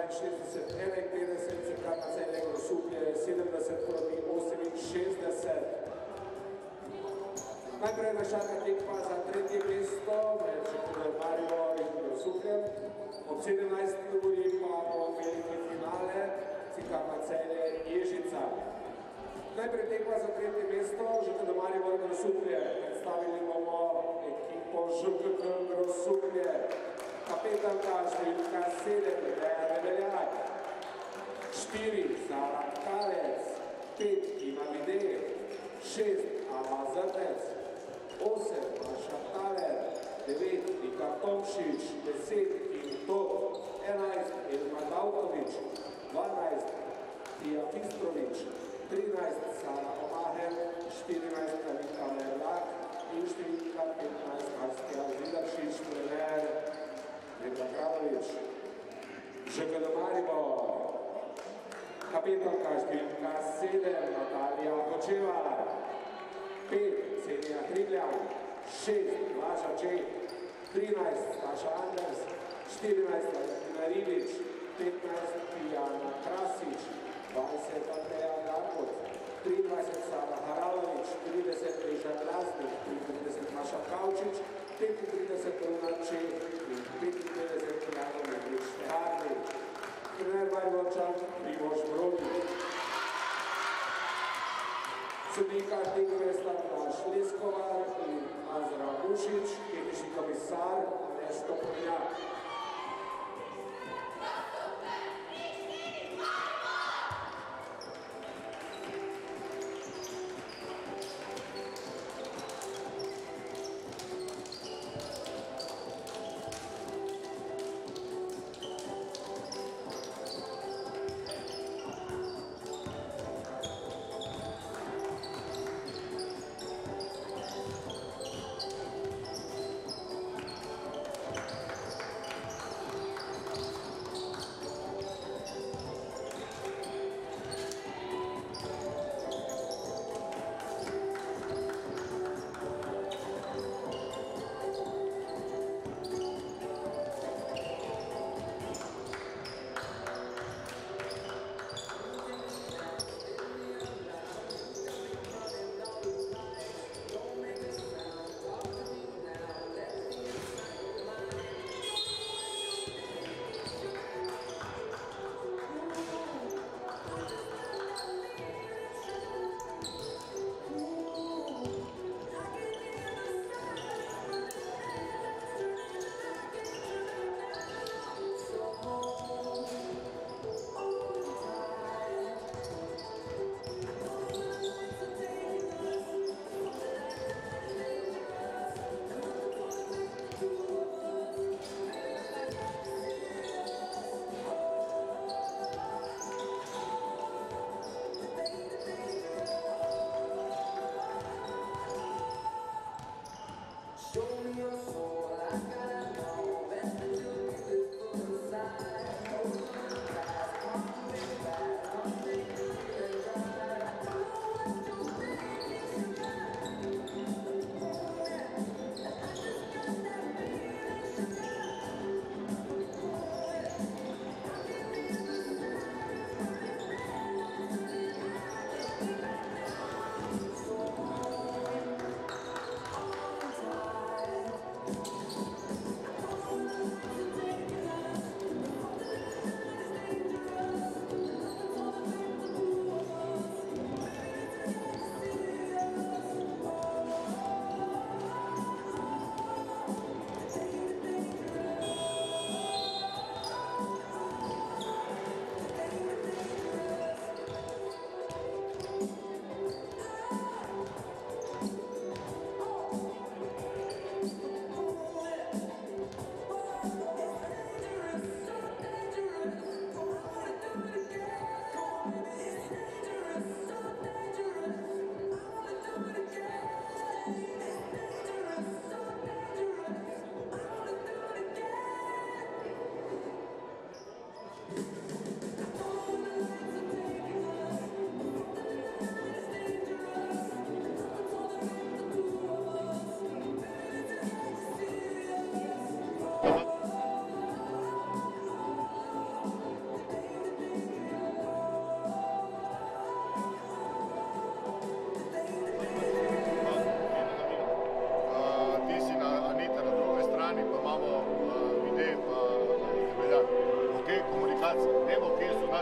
51, Cinkarna Celje Grosuplje 70 proti 68. Najprej nas čaka tekma za tretje mesto med Maribor in Grosupljem. Ob 17. uri pa bomo imeli finale Cinkarna Celje Ježica. Najprej tekma za tretje mesto, ŽKD Maribor Grosuplje. Predstavili bomo ekipo ŽKD Grosuplje. Kapetanka številka 7, Deja Debeljak, 4, Sara Kalec, 5, Ina Videj, 6, Ana Zrnec, 8, Maša Taler, 9, Nika Tomšič, 10, Kim Tot, 11, Elma Davkovič, 12, Tija Fistrovič, 13, Sara Omahen, 14, Kalinka Merlak in številka 15, Marskija Zidaršič, trener Rebra Kradovič. ŽKD Maribor, kapetanka številka 7, Natalija Hočevar, 5, Ksenija Hribljak, 6, Vlaža Čeh, 13, Staša Anders, 14, Valentina Ribič, 15, Tijana Krasič, 20, Andreja Garkot, 23, Sara Haralovič, 30, Reža Glasnik, 33, Maša Kavčič, 35, Runa Čeh in 55, Jano Medrič Teharnik. Trener Mariborčan Primož Brodnik. Sodnika tekme sta Blaž Leskovar in Azra Mušič, tehnični komisar Aleš Topornjak.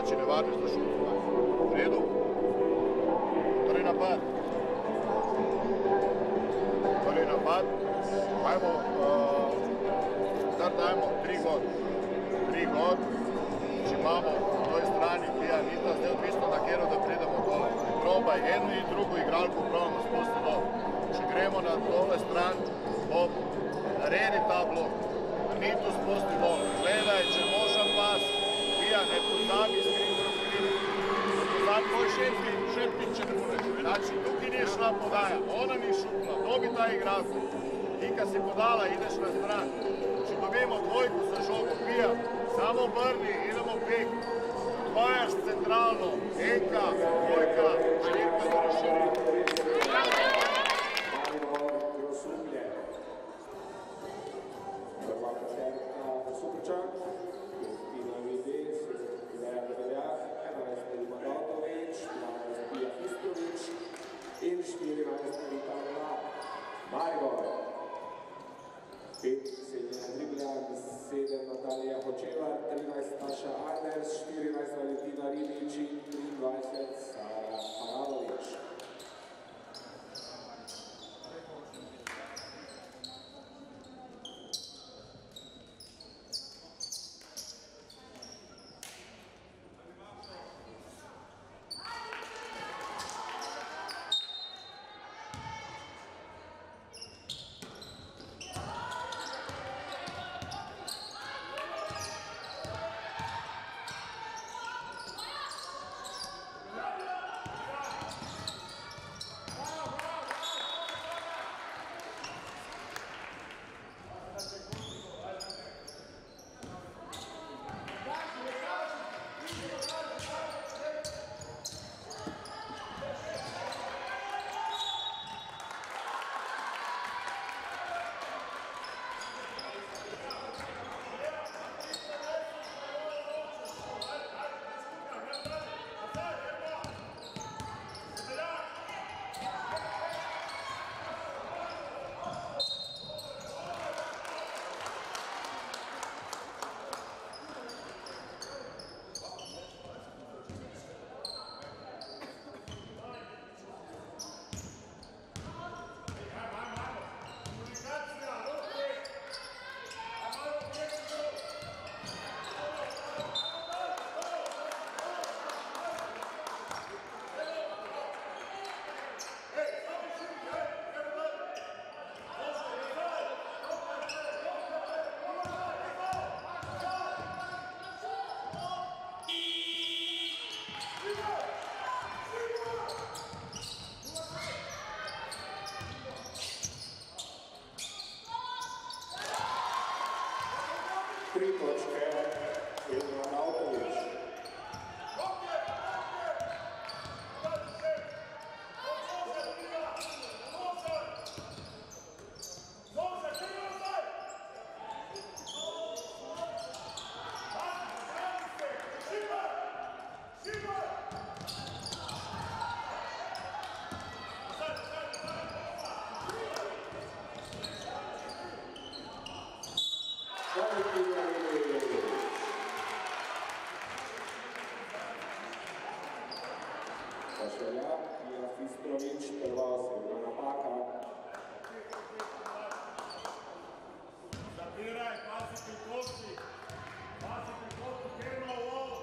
znači nevarnost za šut. U redu. Prvi napad. Prvi napad. Ajmo, dajmo 3 god. 3 god. Znači imamo na toj strani Pija Nitas, neodvisno na kjeru da pridemo dole. Probaj jednu i drugu igralku, probamo spustiti dole. Znači gremo na dole stranu, naredi ta blok. Nitu spusti dole. Gledaj, će možda pas. Pija, ne pozabi skrivno. Pozabi koji šetnik će ne poreći. Znači, Duki nije šla podaja, ona nije šutla, dobi taj igraku. I kad si podala, ideš na stranu. Znači, dobijemo dvojku za žogu. Pija, samo brni, idemo pik. Odvajaš centralno, Eka, dvojka, štirka za rešenje. In 14 Italija, Maribor. 5 Senja Dribljan, 7 Natalija Hočevar, 13 Taša Anders, 14 Valentina Ribič in 23 Sara Aralović. Tri točke, Ilija Nautović. Pašeljak, Pija Fistrović, prva osebna napaka. Zapiraj, pasi pri kosti. Pasi pri kosti, krema u ovo.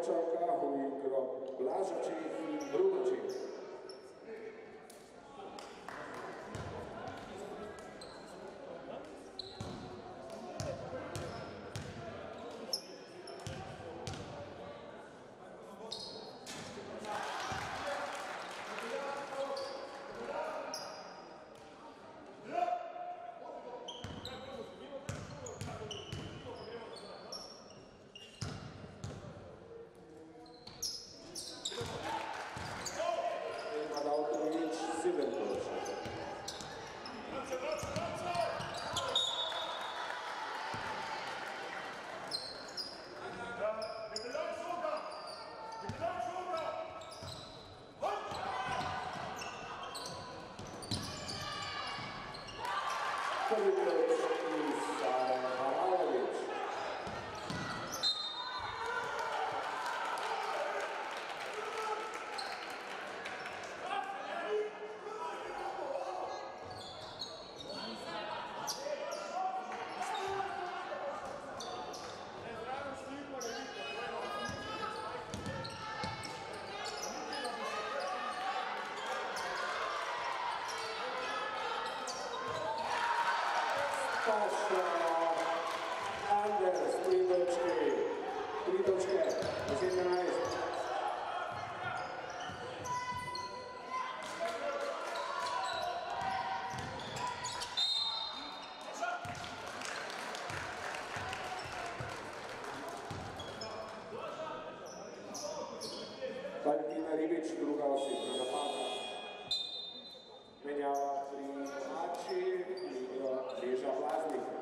devojčaka u igro Blažićih i Brunoćih. Anders, 3 točke, z 11. Valentina Ribič, druga osebna napada. Menjava pri domači igro Riža Blaznik.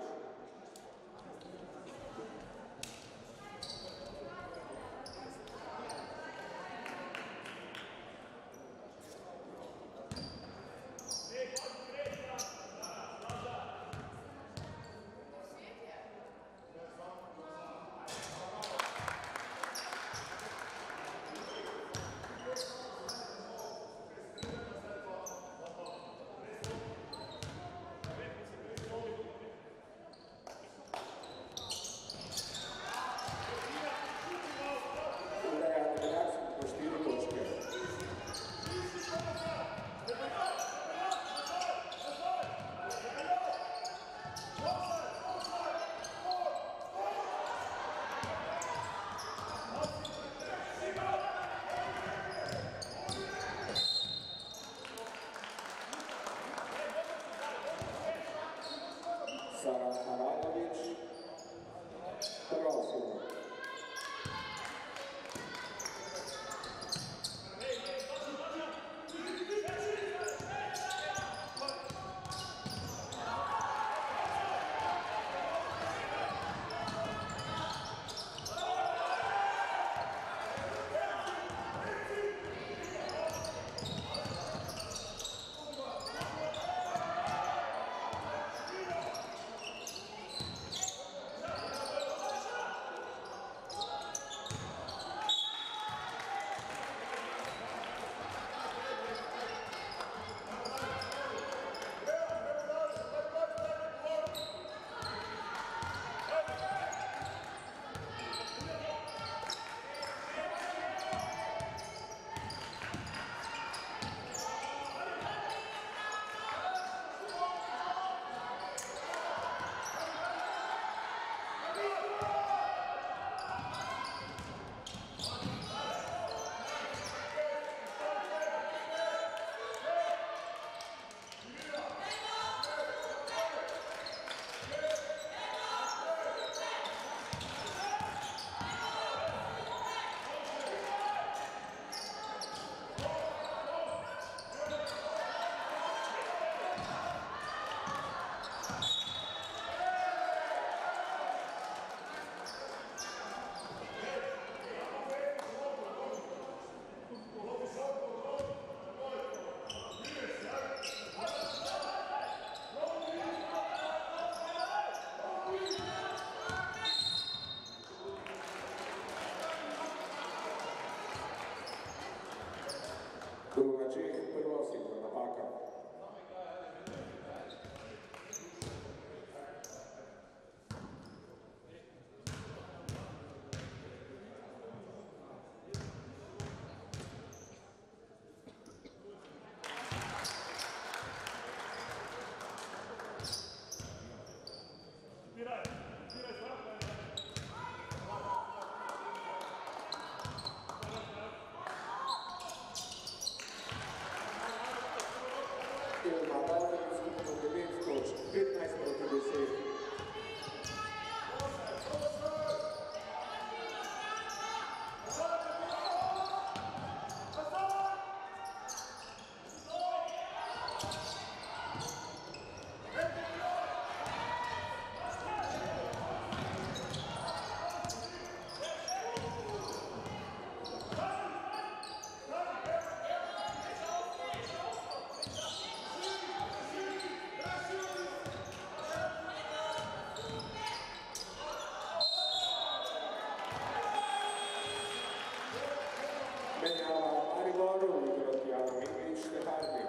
Maribor, uigrao Tijana Miglić, Teharnik.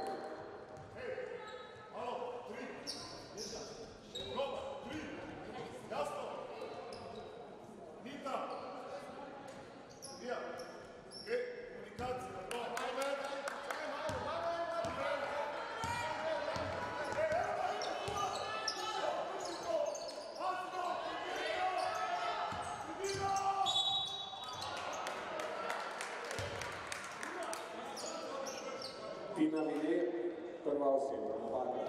Tina Milje, prva osjeva, Novaka.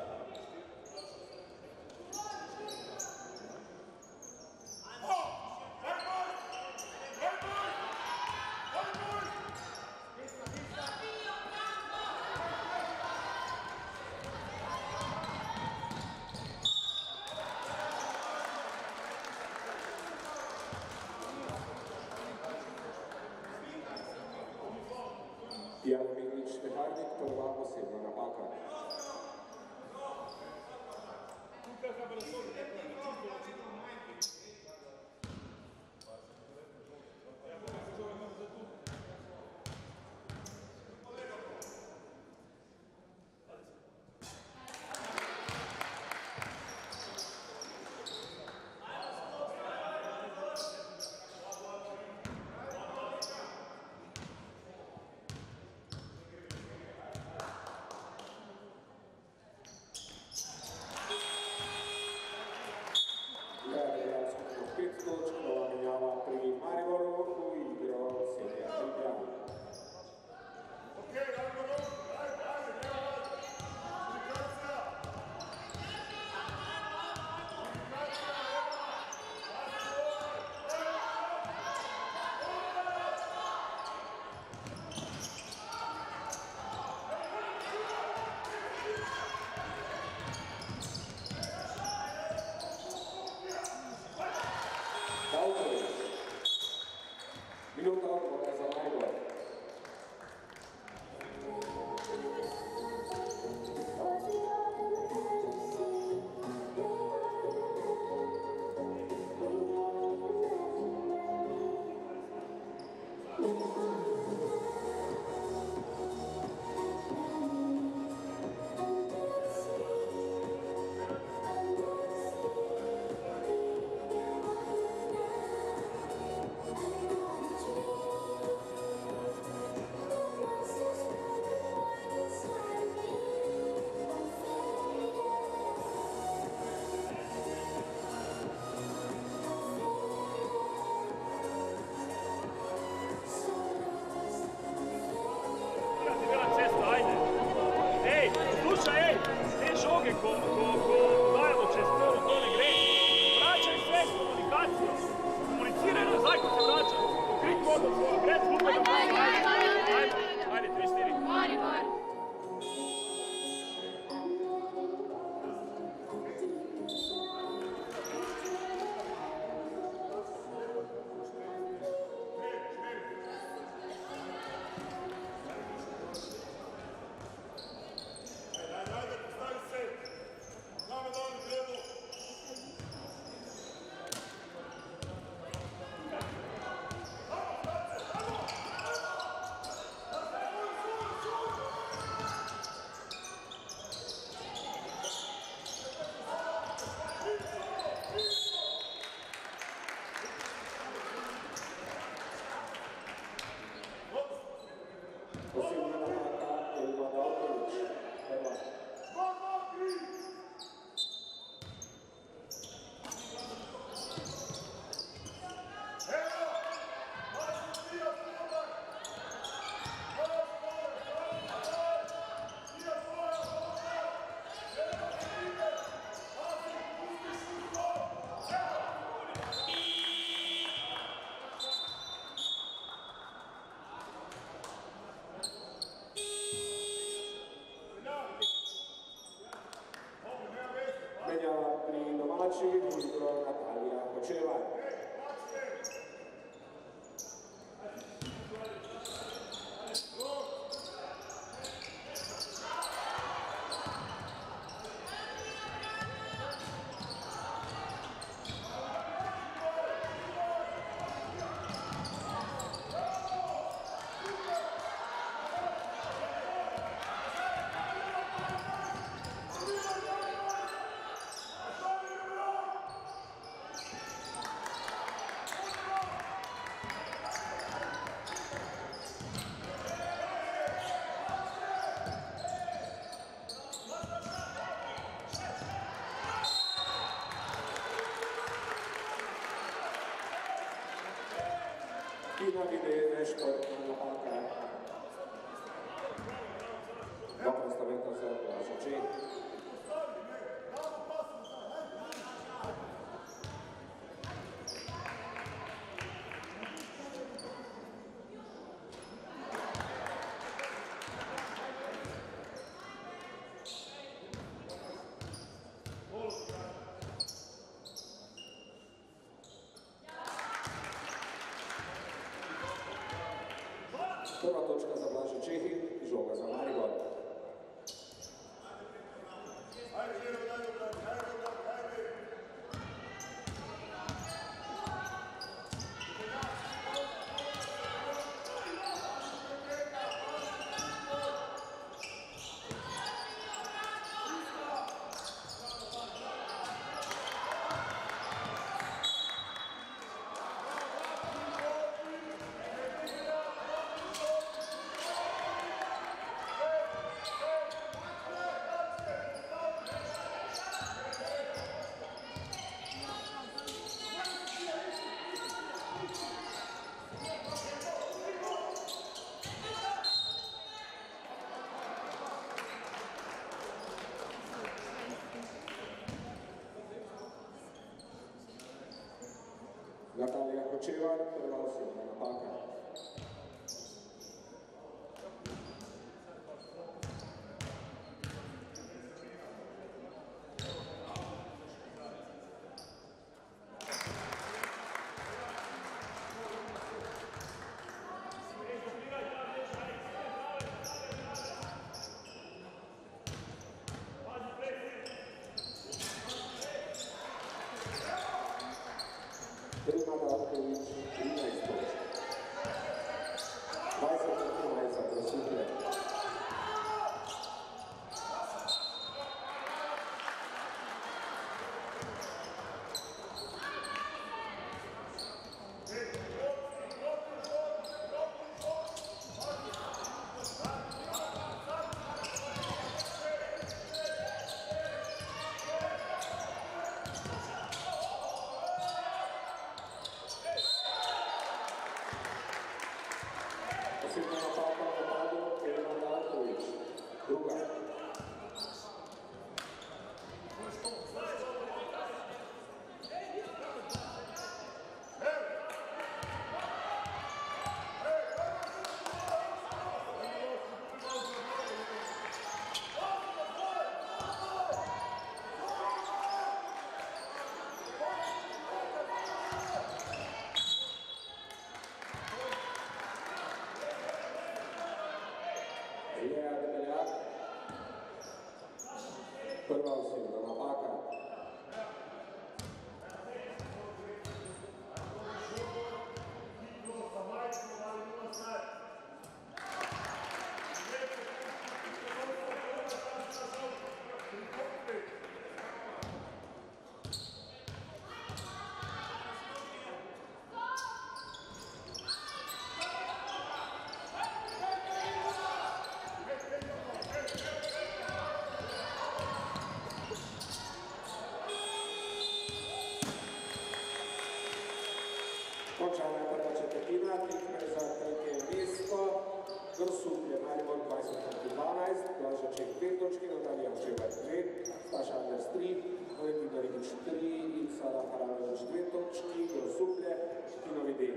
Tijana Miglić, Teharnik, prva osjeva, Novaka. Minuta odmora za Maribor. ko dajemo čez to ne gre. Vraćaj sve s komunikacijom. Komuniciraj nazaj ko se vraća. Krik vodu, gre skupaj da ajde, 3-4. Tina vidi nešto napaka. Dobra staveta za Blaža Čih. Prva točka za Blaža Čehi i žoga za Maribor. Natalija Hočevar, prva osnovna napaka. Prima Dalković, 13 točka. 20 za Grosuplje. Posljedna napaka u napadu, Prima Dalković, druga. Ilija Debeljak, prva osnovna napaka. Končana je prva četvrtina, tekme za tretje mesto. Grosuplje, Maribor 20-12, Blaža Čeh 5 točke, Natalija Hočevar 2, Staša Anders 3, Valentina Ribič 3 in Sara Haranović 2 točki, Grosuplje, Tino Vide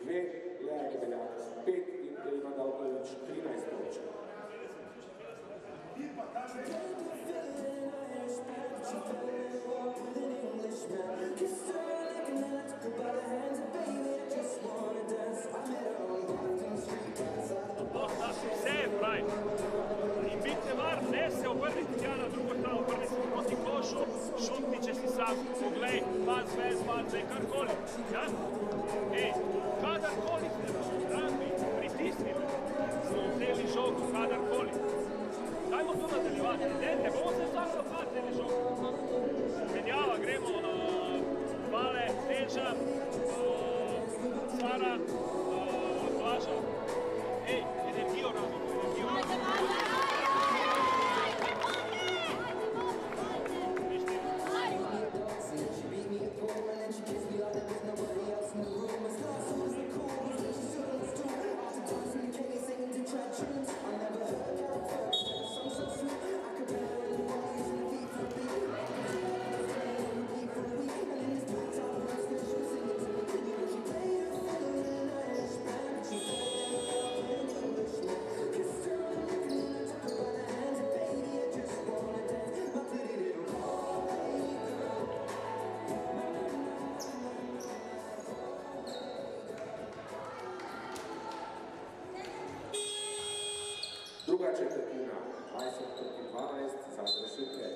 2, Lea Debeljak 5 in Prima Dalković 13 točka. Vse je pravi. In biti nevar, ne se obrniti tja na drugo strano, obrniti se proti košu, šutni, če si sam, poglej, pad sve, karkoli. Ja? Ej, kadarkoli ste razbi, pritisnili, smo vzeli žogu, kadarkoli. Dajmo to nadaljevati, ne bomo se vsako vzeli žogu. Menjava, gremo Vale, Neža, Sara, Blaža. Ej, energijo radimo, energijo radimo. Druga četvrtina, 20-12 za Grosuplje.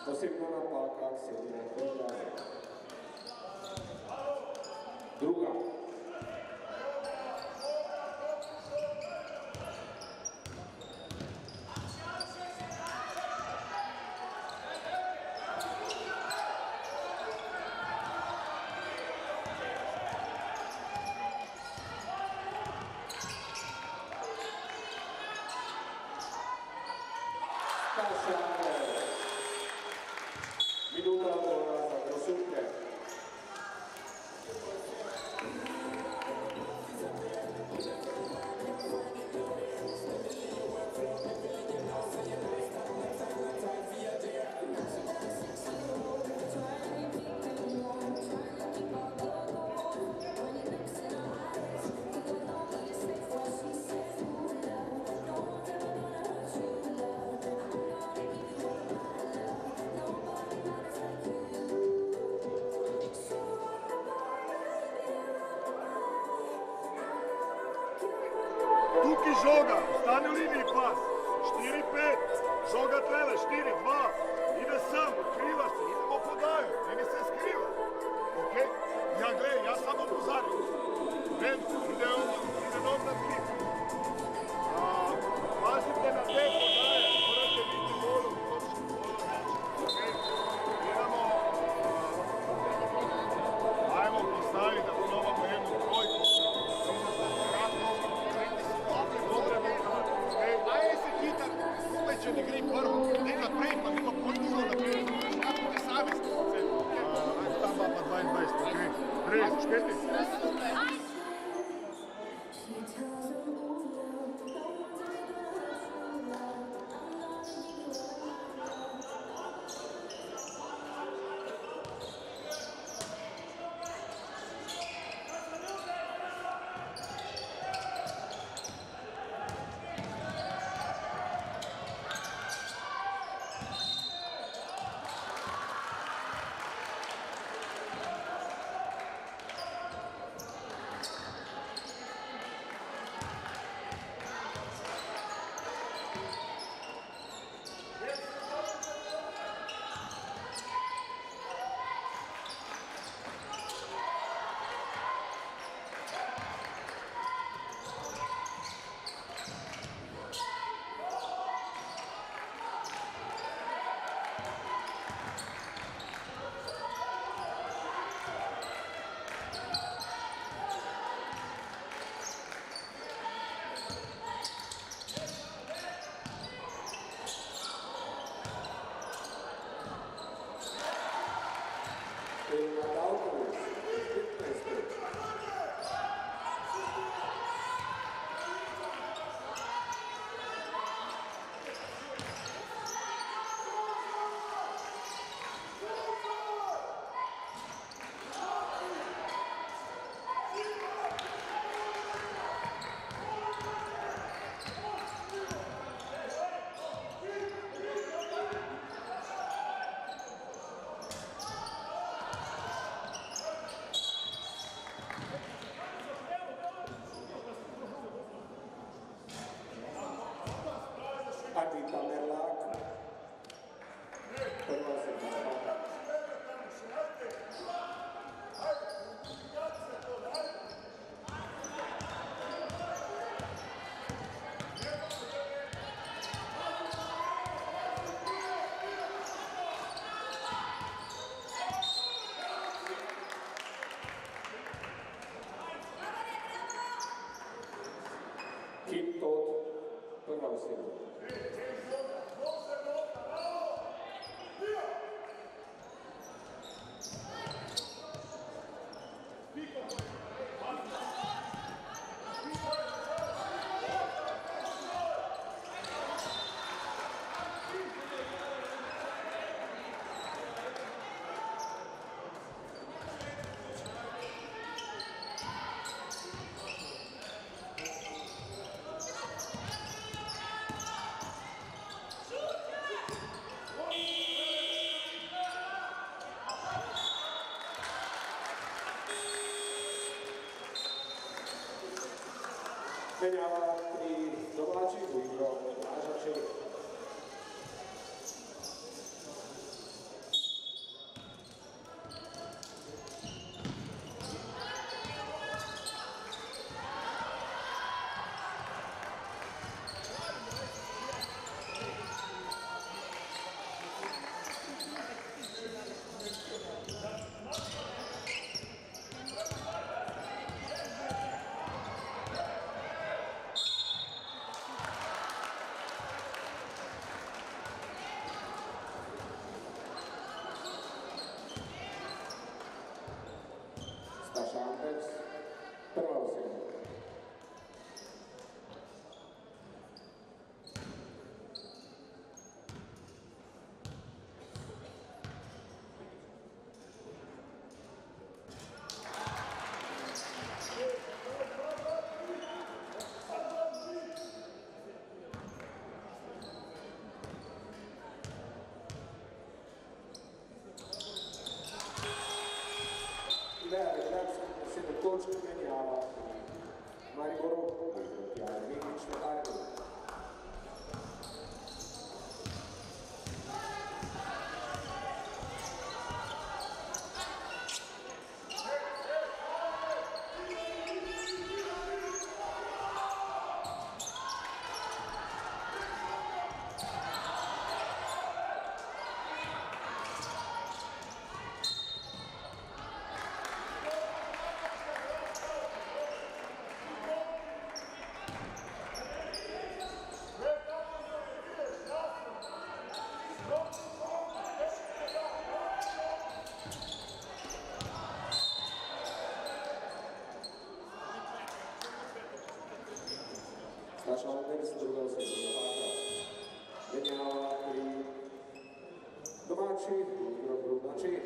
Posebno napaka Ksenija Hrda. Druga. Minuta odmora za Grosuplje. Tuki žoga, stane u liniji pas. 4-5, žoga trele, 4-2. Ide sam, otkriva se, idemo podaju, meni se skriva. Ok? Ja gledam, ja samo pozadim. Ide onda klip. Pazite na te podaje, morate biti volom, ok? Idemo, ajmo postaviti da probamo jednu trojku. Ulećeni gri prvo, ne na pred, pa ima pojdulo na pred, kako te savjest. Ajde tam pa 22, ok? 34. prva osjeva. Menjava pri domaćih u igro Blaža Čeh. Prva osjeva. Točke menjava Mariboru, Tjana Mikić, Armin. Staša Anders, druga osjeva. Menjava pri domaći, igro Brugna Čeh.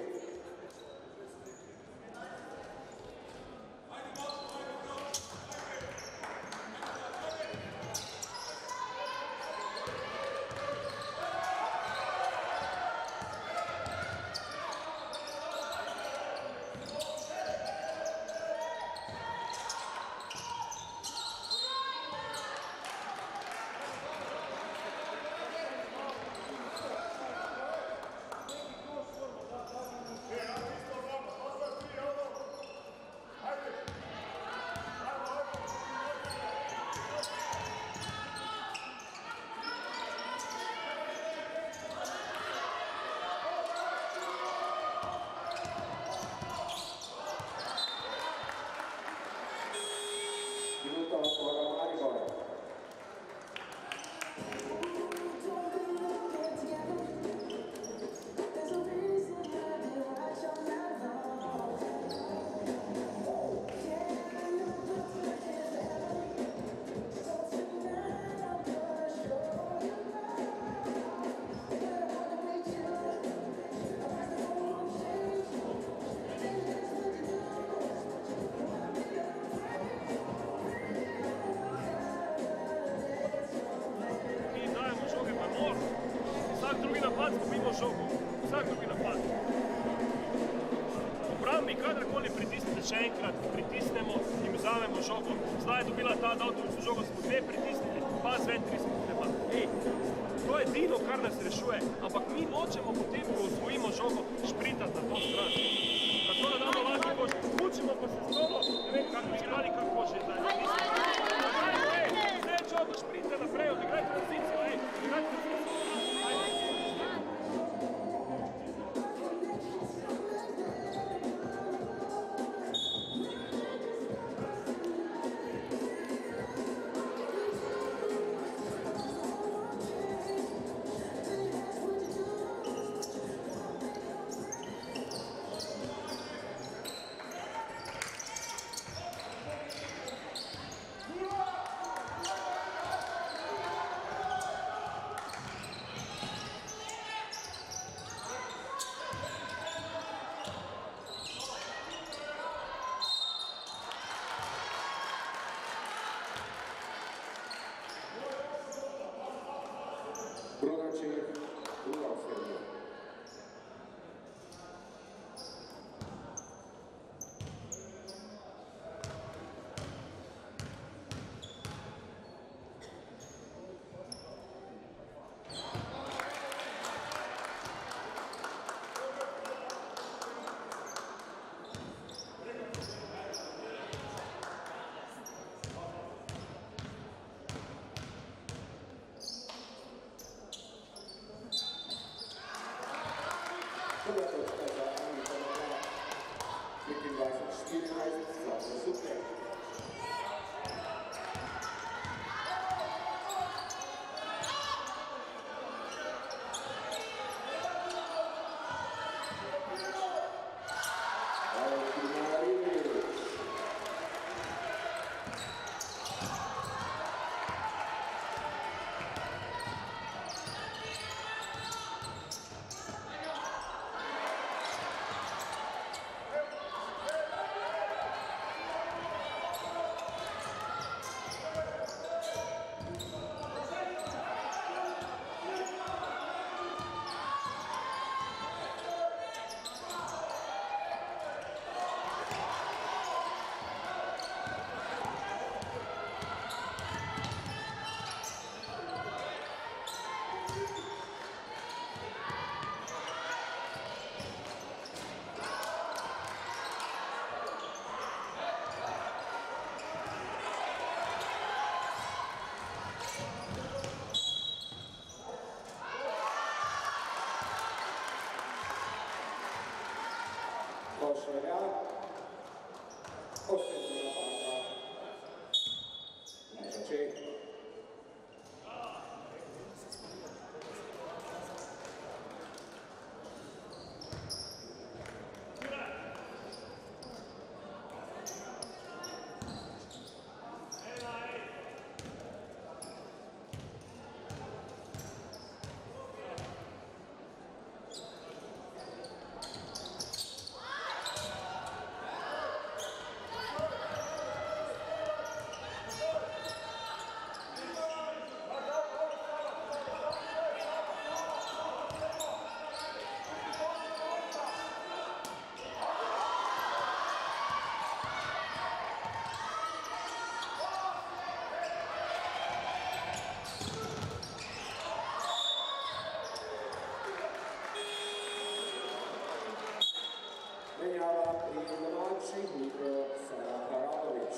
Vsak drugi napad. Obrambni kadarkoli pritisnete še enkrat, pritisnemo in vzamemo žogo. Zdaj je dobila ta avtobusu žogo, smo dve pritisnili, pa zven 3 sekunde pa. To je edino, kar nas rešuje, ampak mi nočemo potem, ko osvojimo žogo, šprintati na to stran. Tako da damo lahko koš, učimo pa se znovo, ne vem, kako igrali, kako koš je zdaj. Vse žogo, šprinte naprej, odigrajte pozicijo, odigrajte pozicijo. Šolja. Osrednja napaka. Blaža Čeh. Menjava pri domačih Sara Haramović.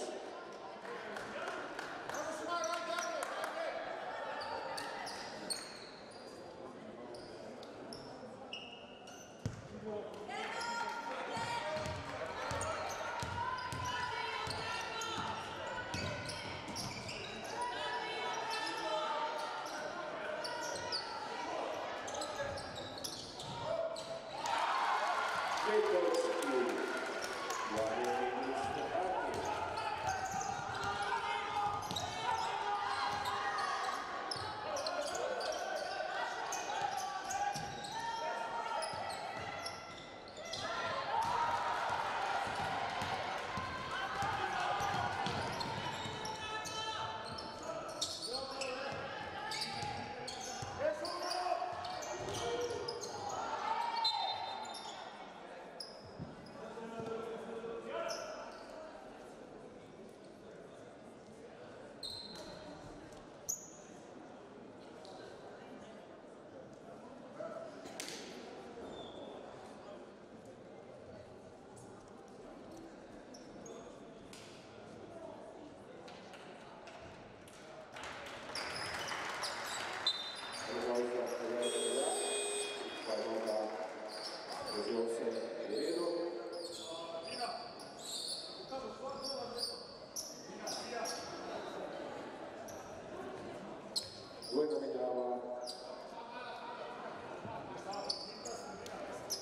Dvojna menjava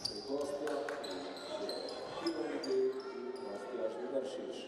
pri gostja Ivaniđe i gostja Žnidaršić.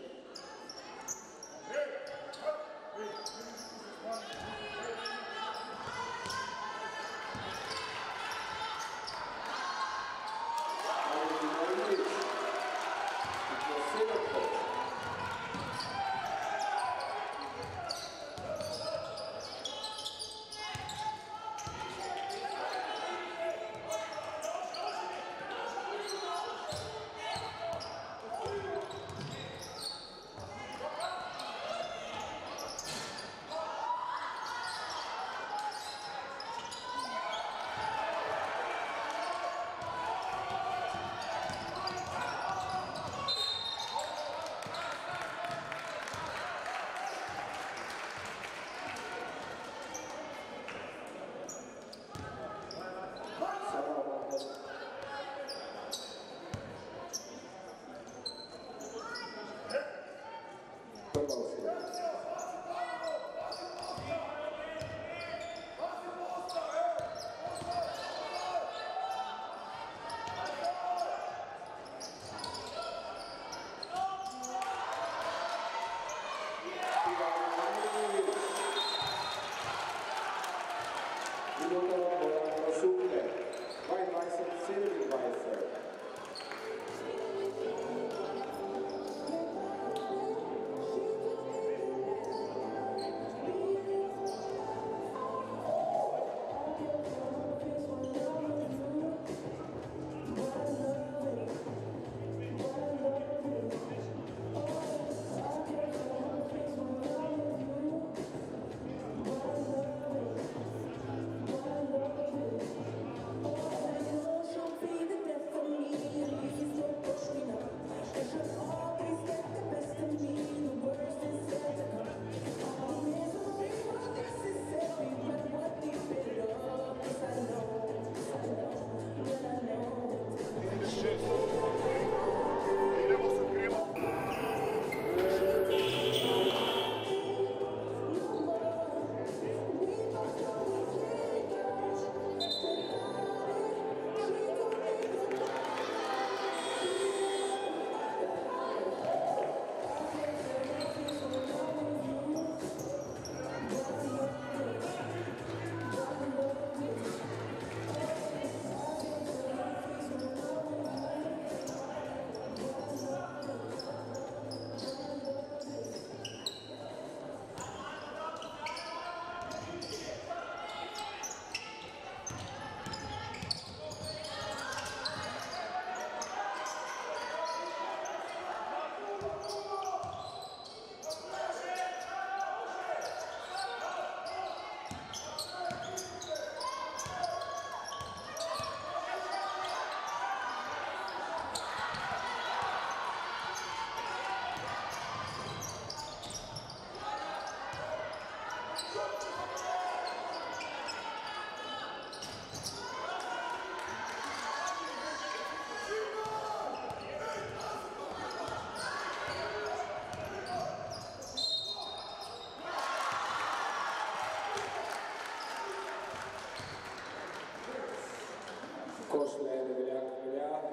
Miloš Debeljak,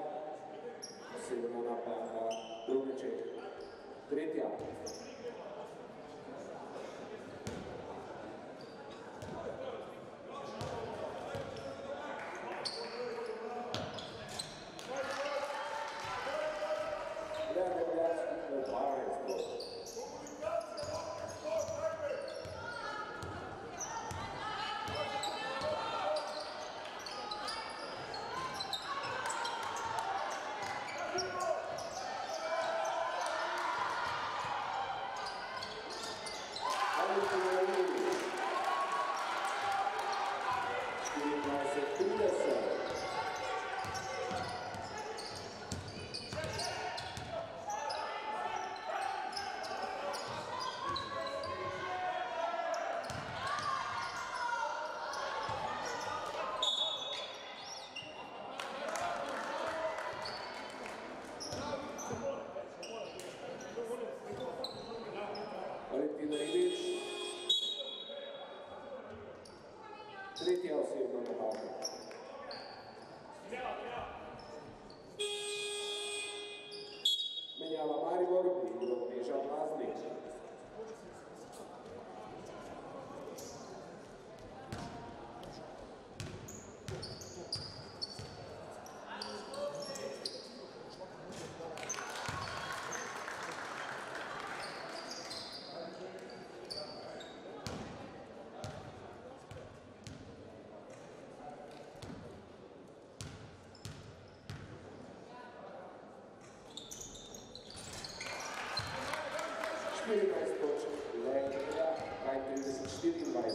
osebna napaka, drugi ček. Tretja. Tretja osebna napaka. Menjava Maribor, igro Neža Blaznik. Legia, 33-24.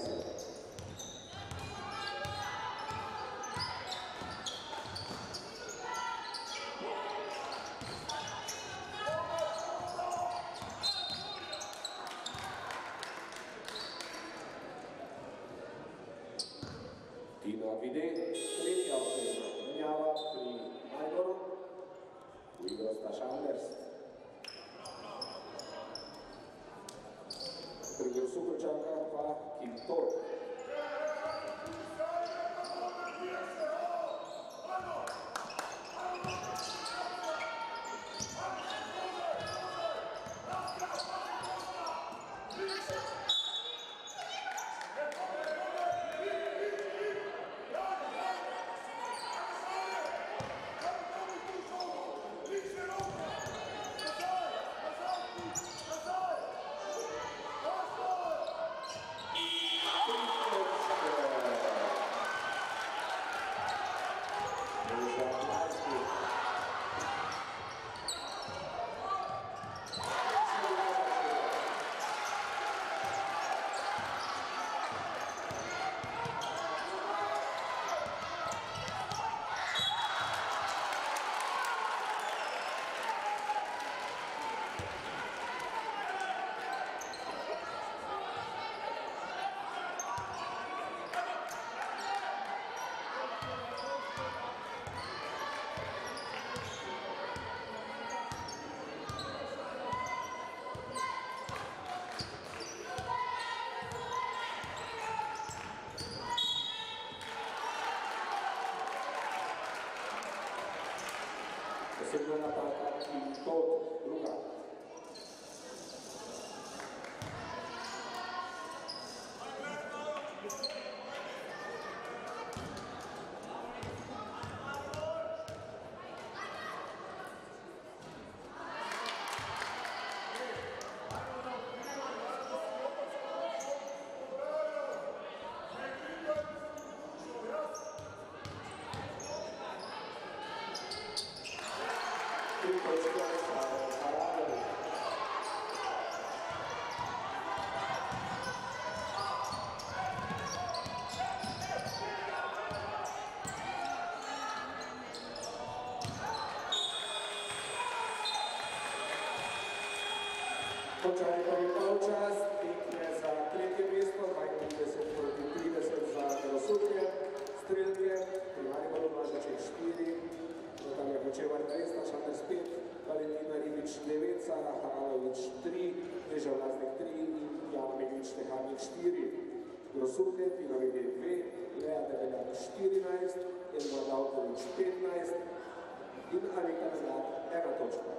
Tino Avide, tretja osebna menjava pri Mariboru, v igro Staša Anders. Prvi Subočanka pa Kintor. Osebna napaka Kintor, druga. Končali prvi polčas, tekme za tretje mesto, 32-30 za Grosuplje, strelke, pri Mariboru Blažaček 4, Natalija Kočevar 2, Staša Anders 5, Valentina Ribič 9, Sara Haralovič 3, Neža Blaznik 3 in Jana Meglič-Teharnik 4. Grosuplje, Tino Vide 2, Lea Debeljak 14, Irma Davkovič 15 in Anita Mlad 1 točka.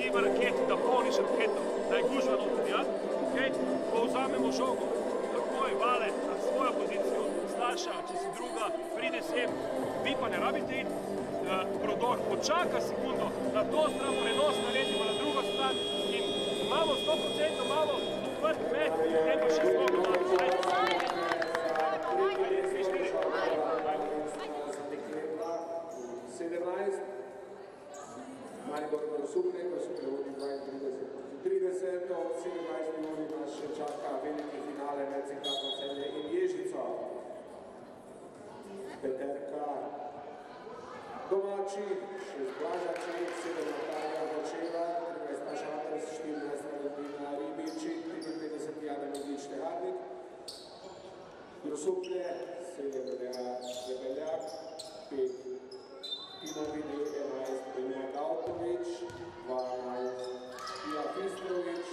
ima raketo, da polniš raketo, da je gužva noter, ja? Okay? Ko vzamemo žogo, takoj Vale na svojo pozicijo, Staša, če si druga, pride sem, vi pa ne rabite iti, prodor, počaka sekundo, na to stran prenos naredimo na drugo stran in imamo 100% malo odprt med, potem pa še zlogo malo. Maribor Grosuplje vodi 32, od 17 minut nas še čaka veliki finale med Cinklatom Celje in Ježico. Peterka domači, 6 Blažači, 7 Natalija Vrčeva, 13 Šatres, 14 Radovina Ribiči, 55 Jana Medič Teharnik. Grosuplje, 7 Rebeljak, 5 Tina Vidi, 11 Benja Gautović, 12 Ija Fistrović,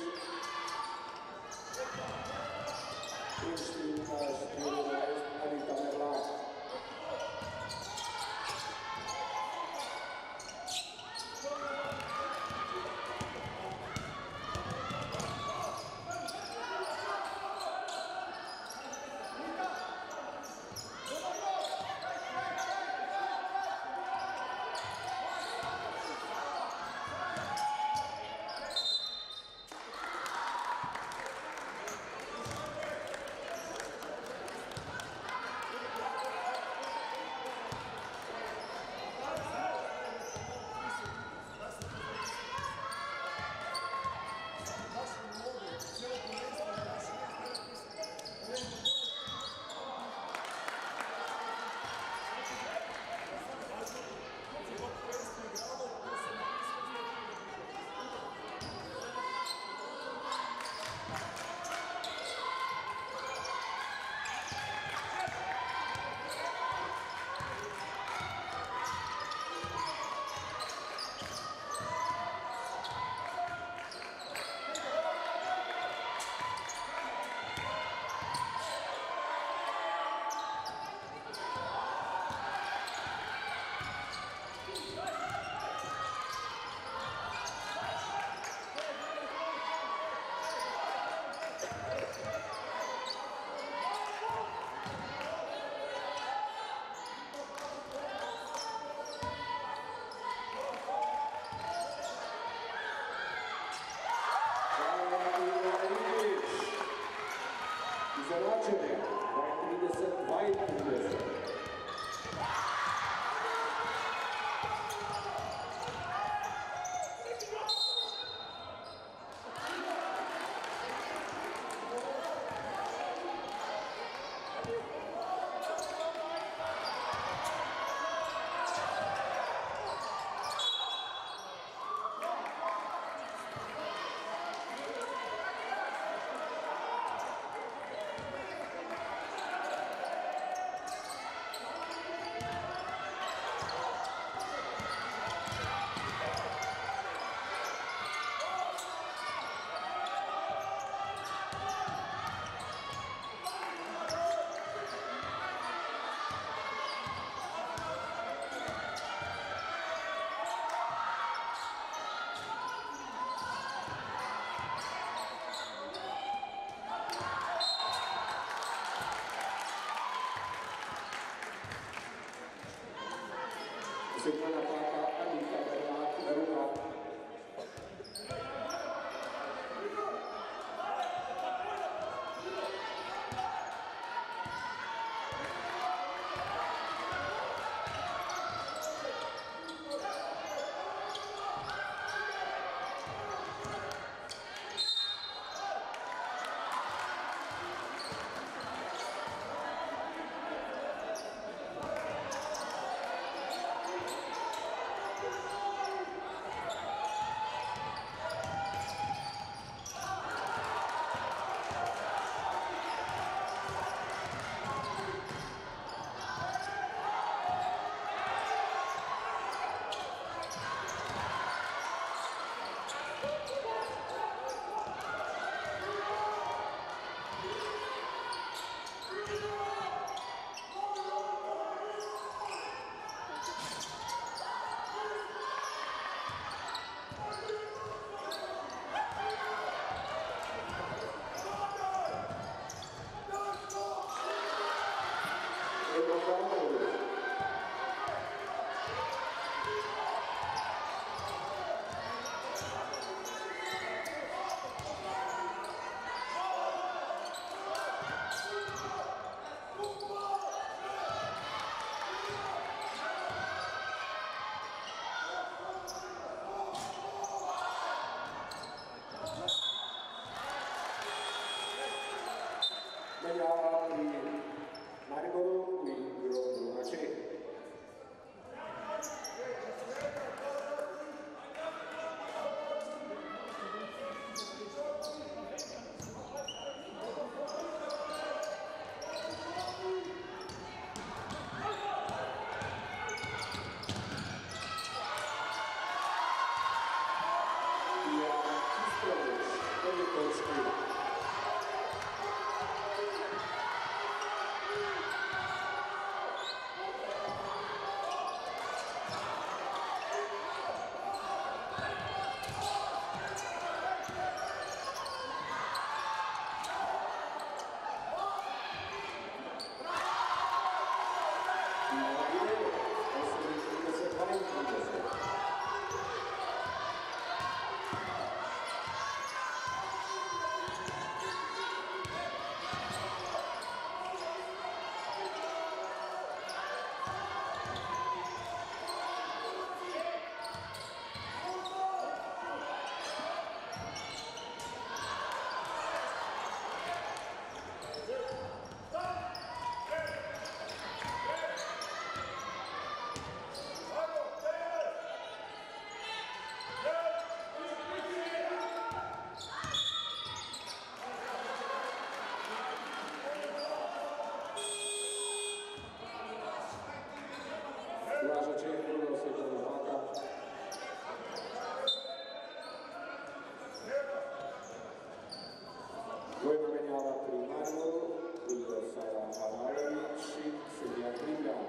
14 Anita Merlak. točki. Dvojna menjava pri Mariboru, Igor Haralović i Ksenija Krivljan.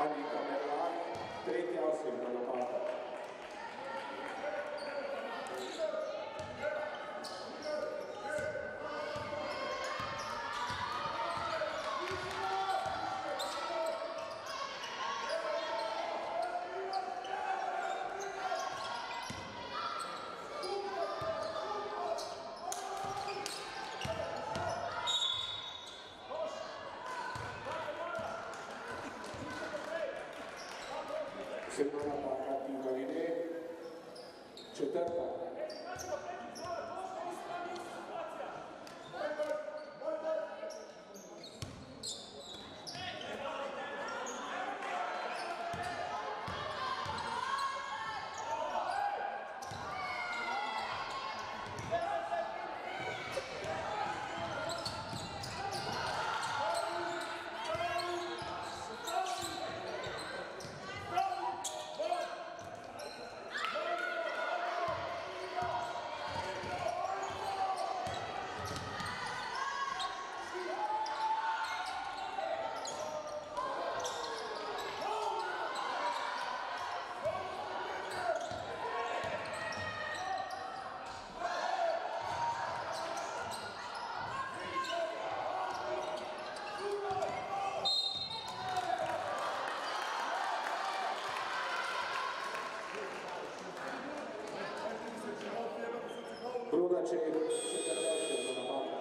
Annika Merlak, tretja osebna napaka. Sedma napaka tima Vine, četvrta. Brunaček, četvrta osebna napaka.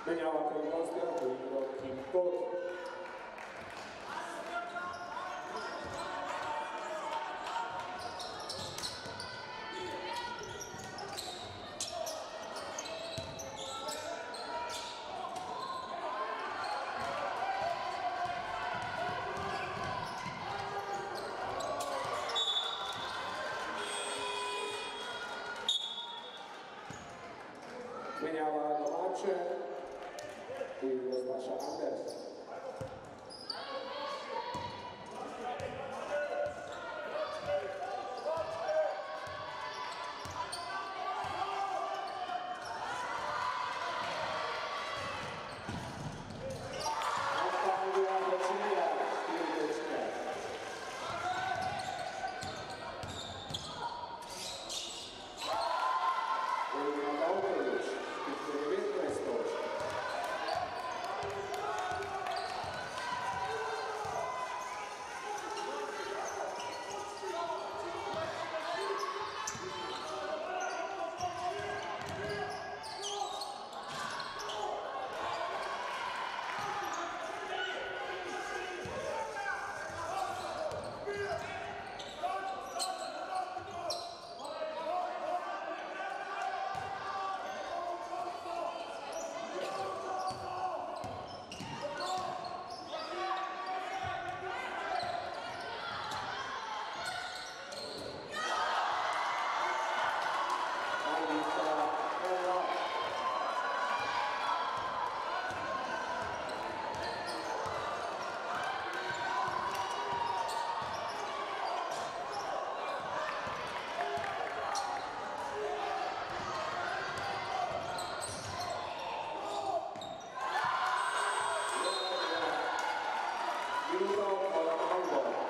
Menjava koji gostja, koji igra Kim Tot. Menjava domaće i Staša Anders. Minuto Maribor.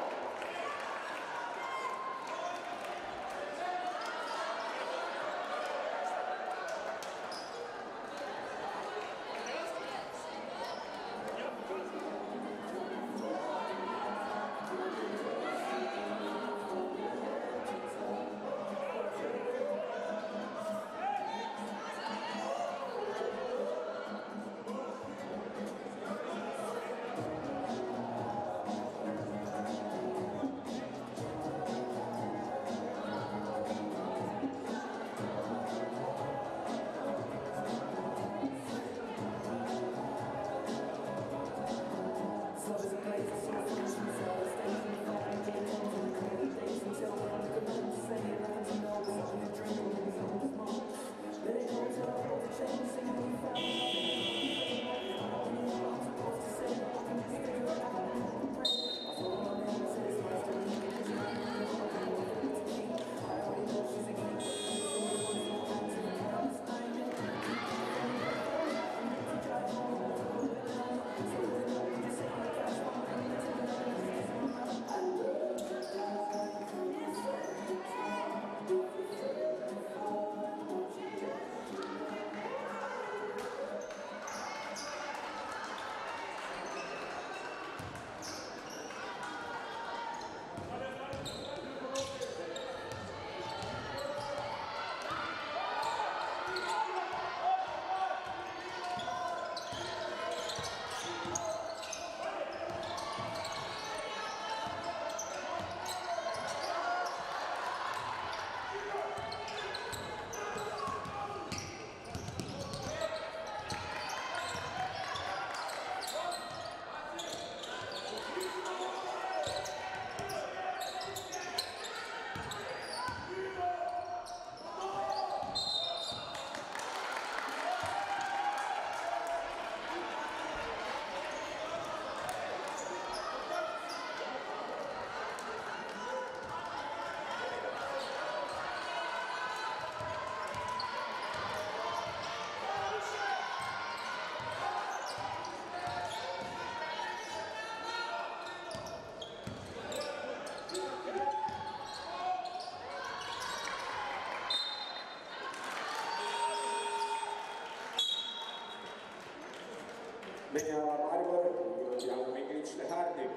Menjava Maribor, Jan Miklič Teharnik.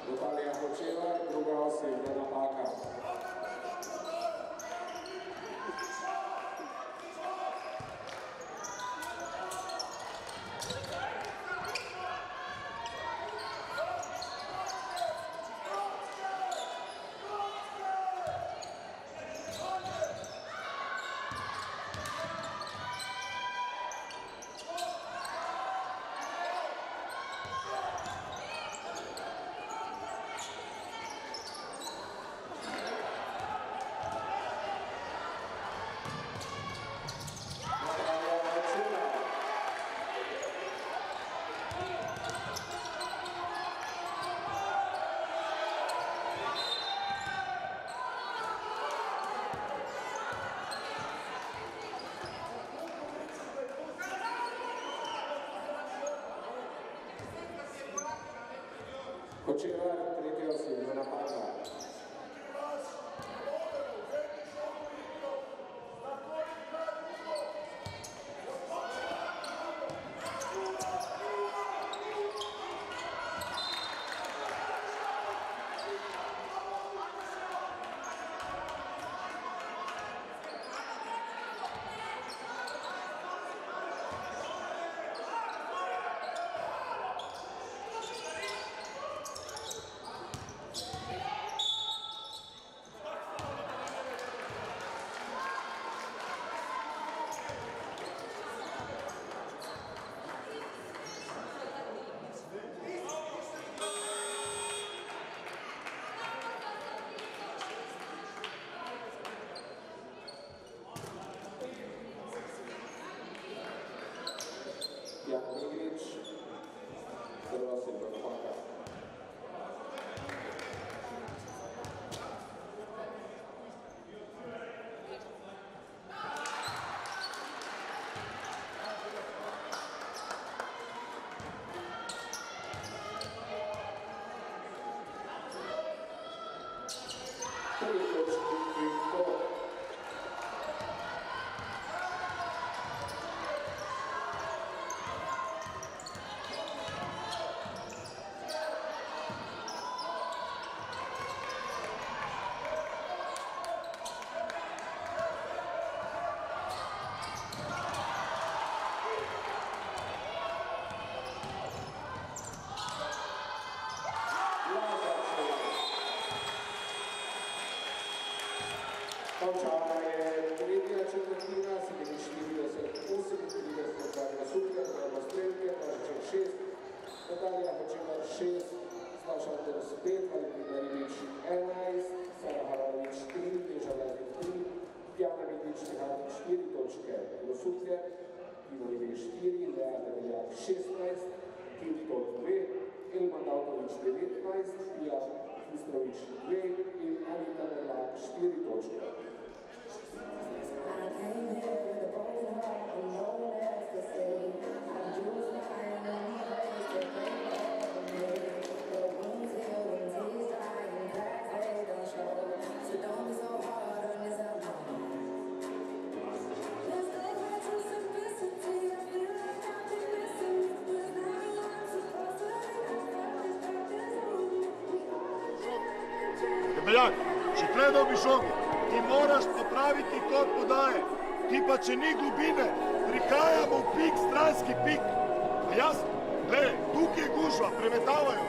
Natalija Hočevar, druga osebna napaka. Hočevar, tretja osebna napaka. Končana je tretja četrtina, 47-38 za Grosuplje, Prvostrelke, Blažaček 6, Natalija Hočevar 6, Staša Andres 5, Valentina Ribič 11, Sara Haravič 3, Teža Laznik 3, Pjana Vidič Tihanič 4 točke, Grosuplje, Ivo Ribič 4, Lea Develjak 16, Kim Tot 2, Elman Davkovič 19, Pija Istrovič 2 in Anita Nerlak 4 točke. Debeljak, če tle dobiš žogo, ti moraš popraviti kot podaje. Ti pa če ni globine, prihajamo v pik, stranski pik. A jasno? Gledaj, tukaj je gužva, premetavajo.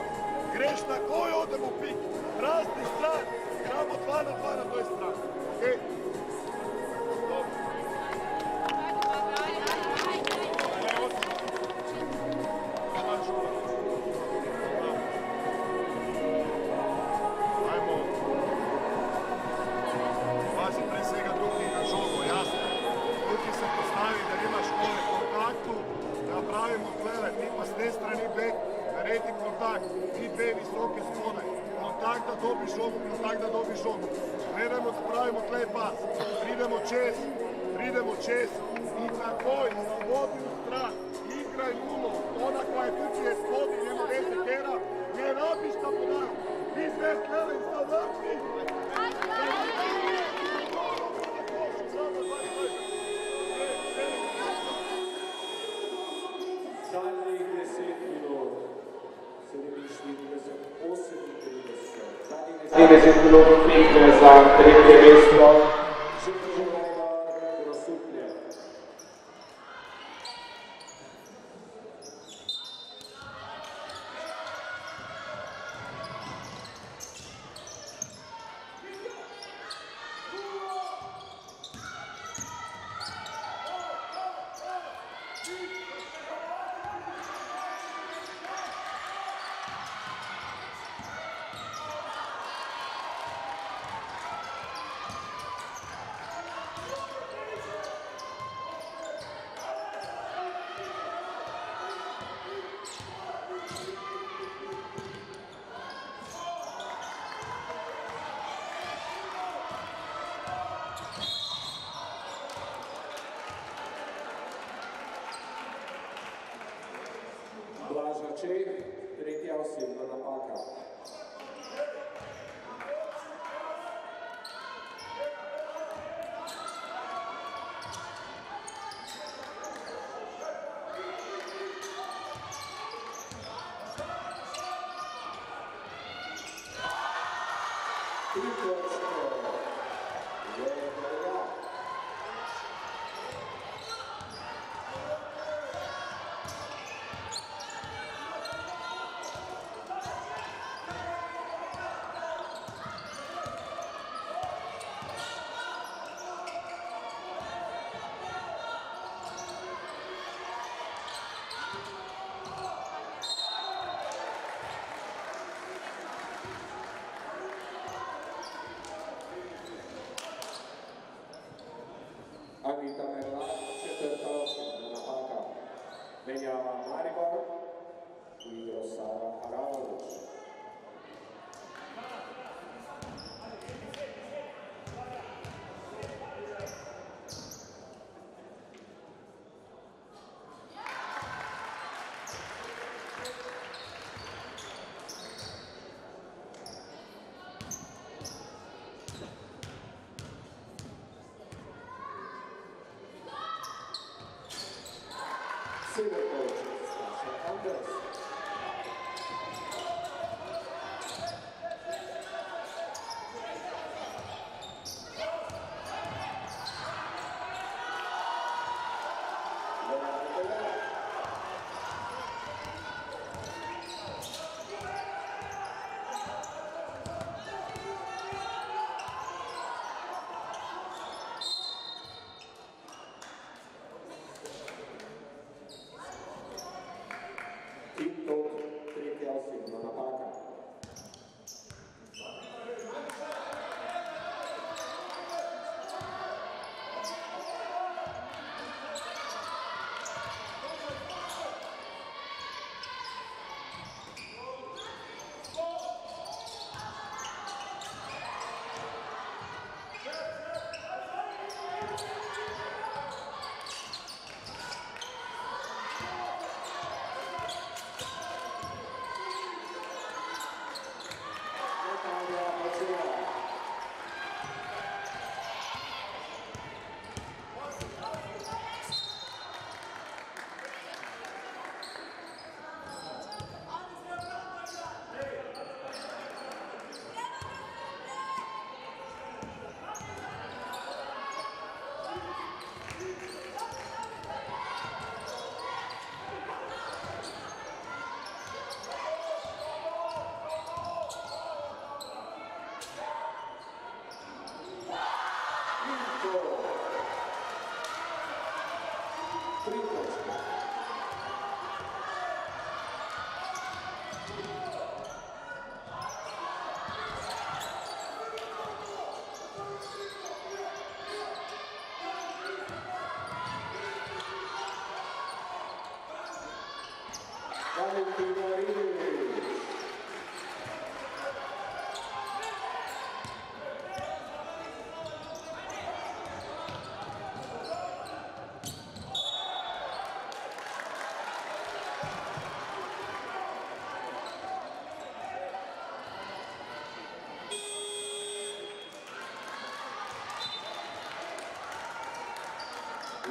Greš takoj, odemo v pik. Prazni stran, igramo 2 na 2 na toj strani. Okej? Gledajmo, da pravimo tlej pas, pridemo čez in takoj zavodi v stran, igraj nulo, ona koja je tukaj je spodi, nema veze tera, ne rabiš da podajo, ti sve tlele in zavrti. Zadnjih 10 minut, 47-38, 10 minut pikne za tretje mesto, Žužulega Grosuplje. Blažaček, tretja osebna napaka.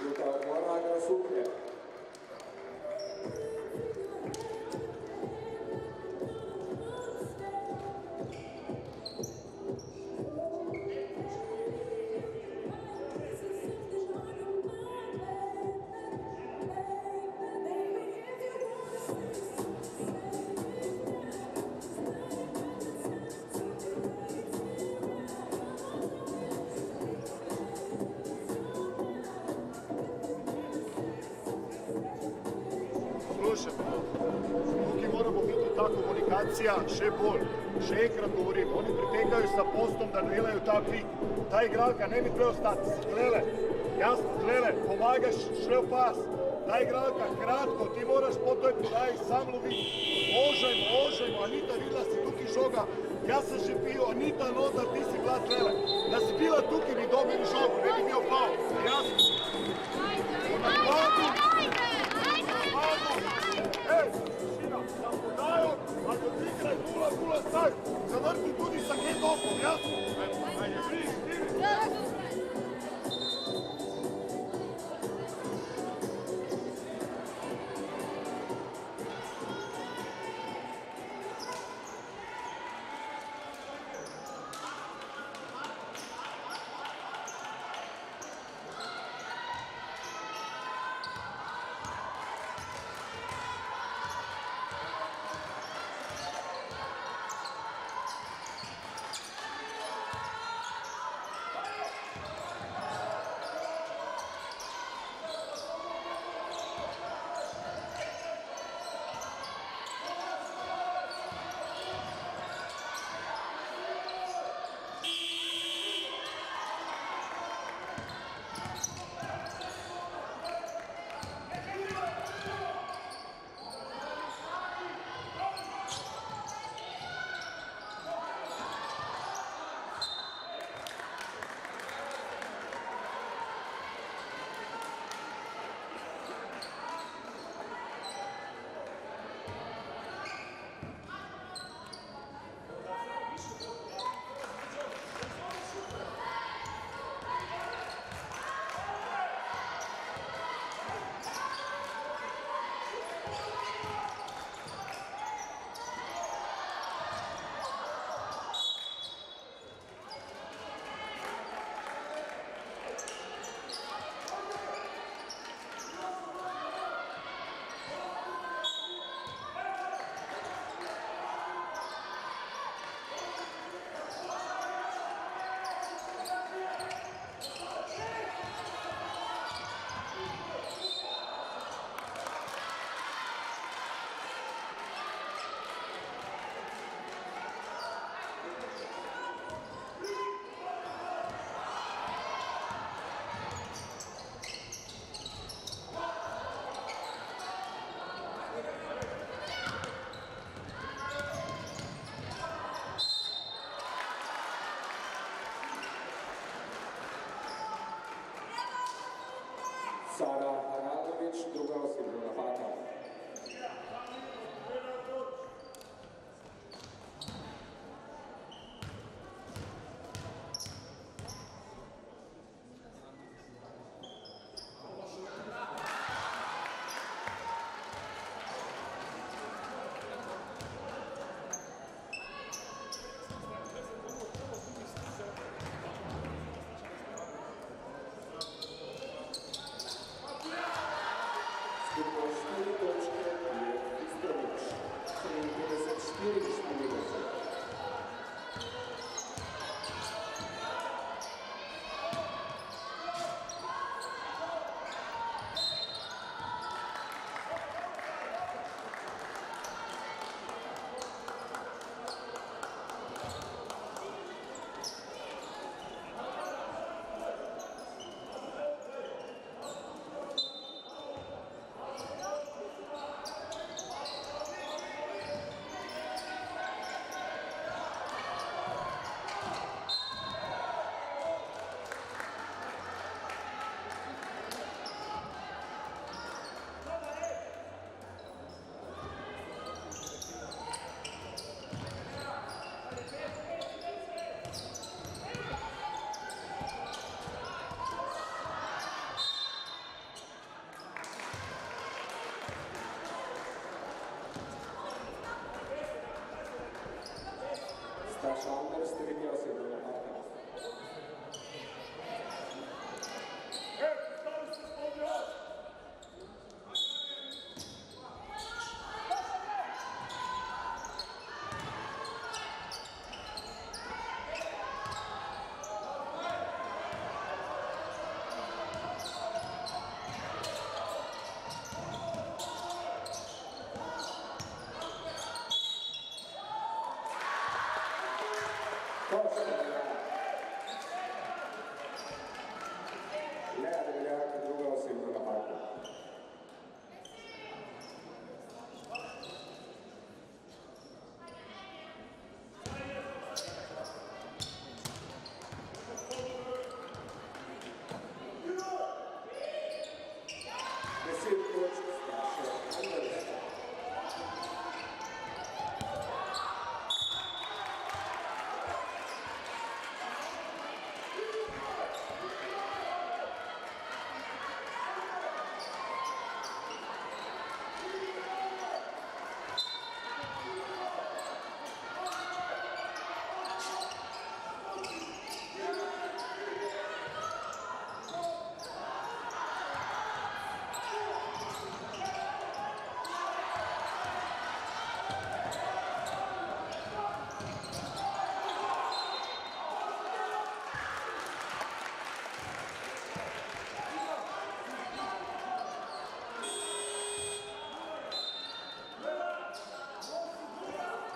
Minuta odmora, Grosuplje. Tukaj moramo biti ta komunikacija še bolj. Še enkrat govorim, oni pritegajo sa postom da delajo ta pik. Ta igralka ne bi trebao stati. Klele, jasno, Klele, pomagaš še v pas. Ta igralka kratko, ti moraš po toj podaji sam loviti. Ožajmo, Anita videla si tukaj žoga. Ja sam že pio, Anita Notar, ti si bila Klele. Da si bila tukaj bi dobili žogu, ne bi bio pao. Jasno. Sa podajom, ako ti igraj 0-0 staj, zavrti tudi sa head-offom, jasno? Ajde, vidiš. Sara Aradović, druga osebna napaka. Good koristiti osebno napaka.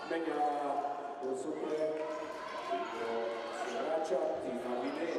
Menja Usuke, se vraća Tina Vide.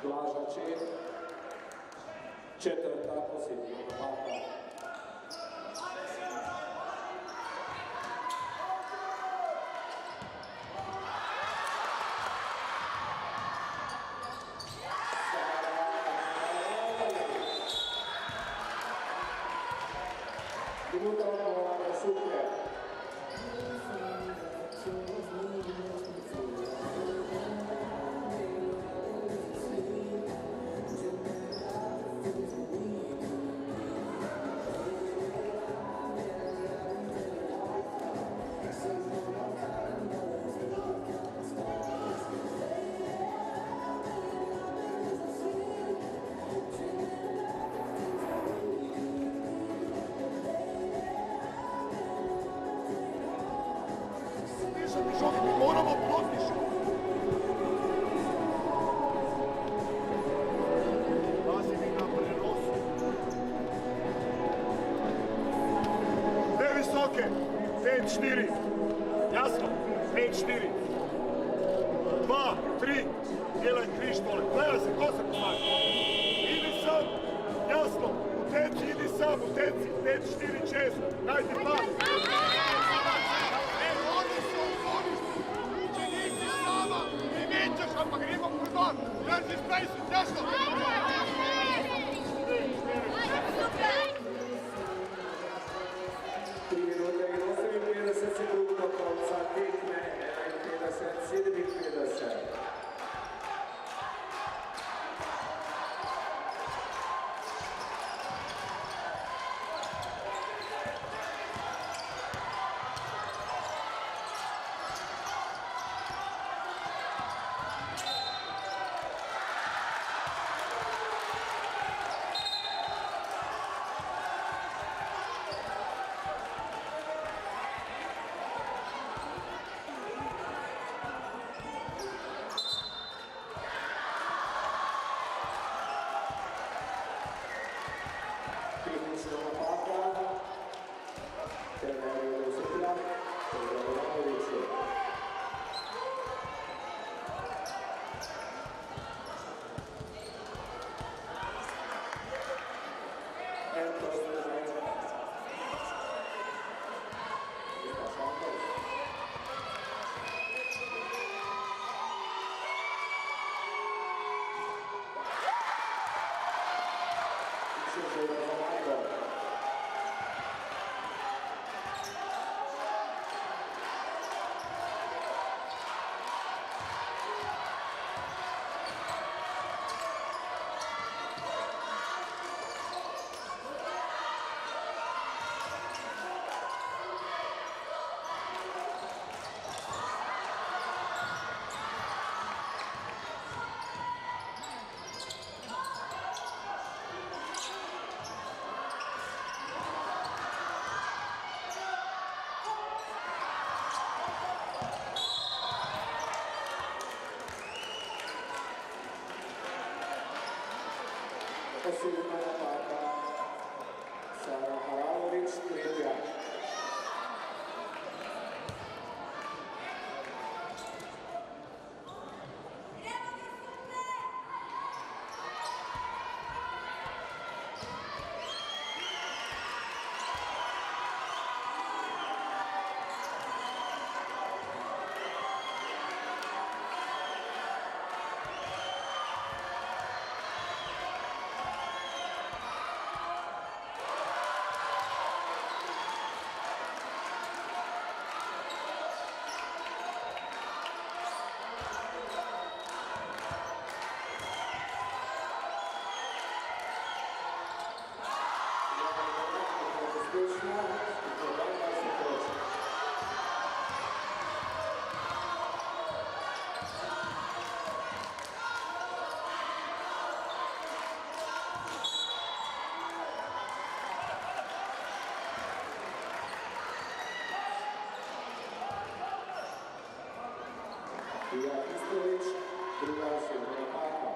Blaža Čeh, četvrta posljednja napaka. Minuta odgovora Usuke. Moramo postići. Lazim i na prenosu. Dve visoke. 5-4. Jasno. 5-4. 2, 3. Djelaj krištole. Gledaj se, ko se pomaže. Idi sam. Jasno. U teci, idi sam. U teci. 5-4 često. Dajte plan. Pa gremo prodon, drži spajsu, teško! Minuta i 58 sekundi do konca tekme, 51-57. Osebna napaka Sara Haralović, tretja. Ilija Kristović, druga osebna napaka.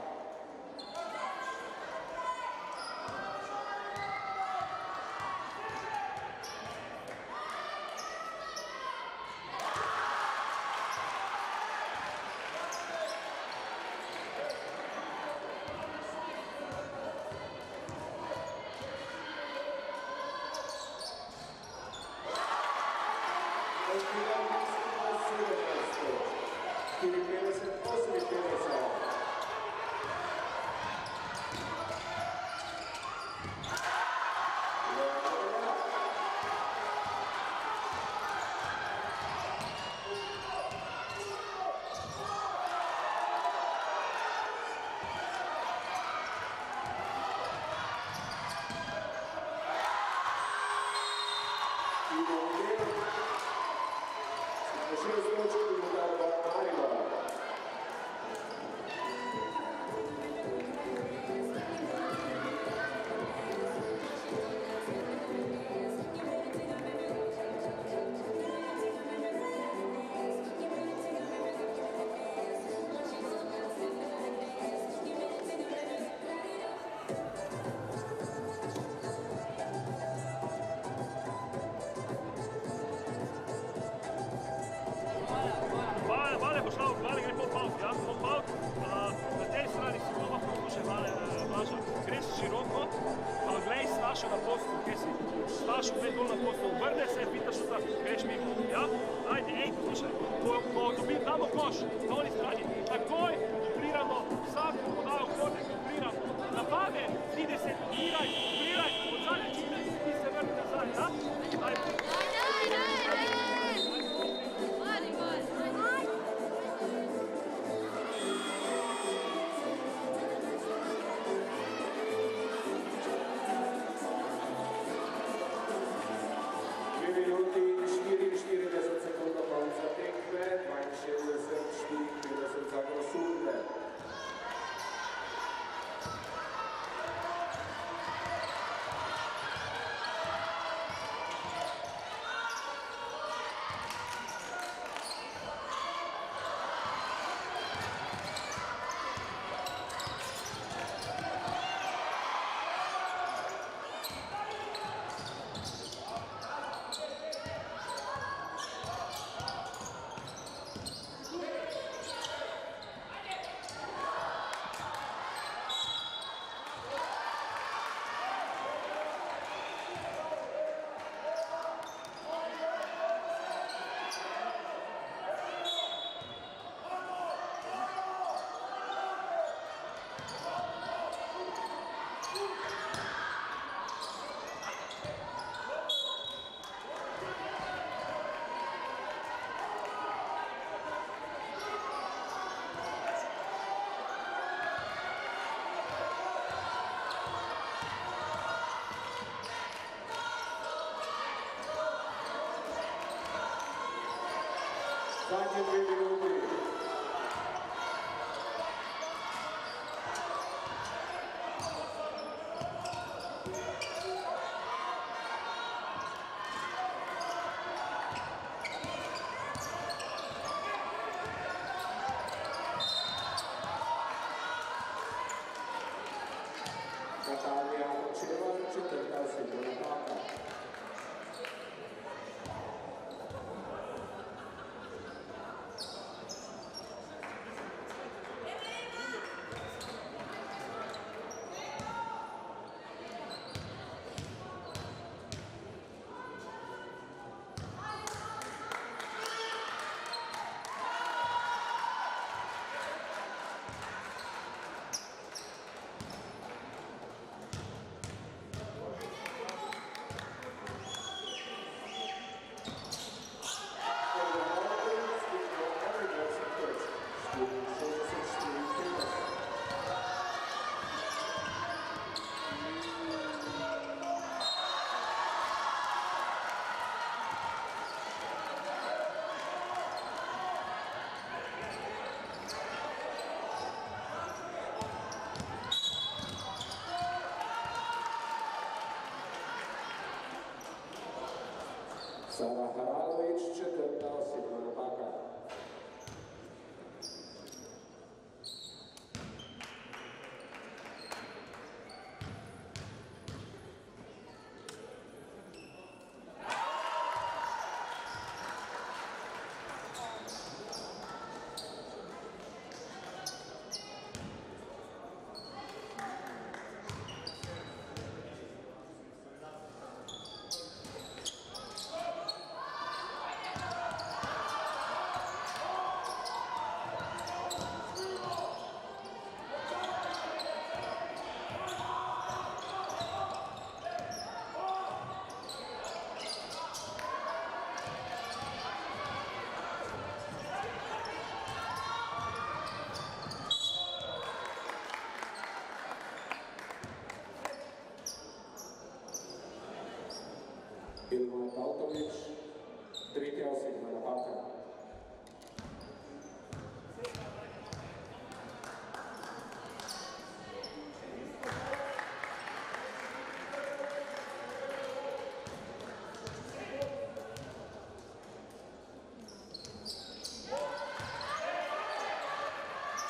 Vale gre pol pauk, ja, pol pauk. Na tej strani si doma poslušaj, Vale, Blaža, greš široko, glej Stašo na postu, kje si? Stašo gled dol na postu, vrne se, pitaš vsa, greš mimo, ja? Ajde, ej, poslušaj, ko dobim tamo koš, na oni strani, takoj dupliramo, vsako podajo korne, dupliramo, napade, 30, igraj, od zadnje čine, ti se vrni nazaj, ja? Ajde. Zadnje 2 minuti. Natalija Sara Haralović, 4. osebna napaka. Ilma Baltović, 3. osebna napaka.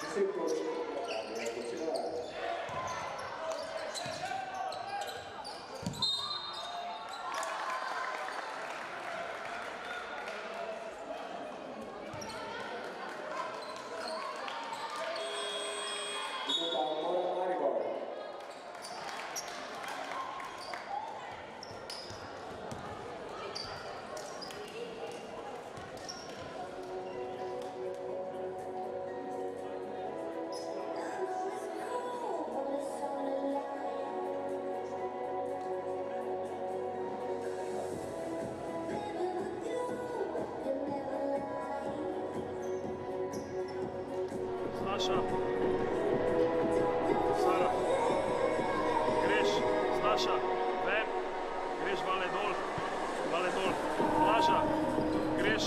Ci si prošli na tablet docilare. Staša, Sara, greš, Staša, ven, greš vale dol, Blaža, greš,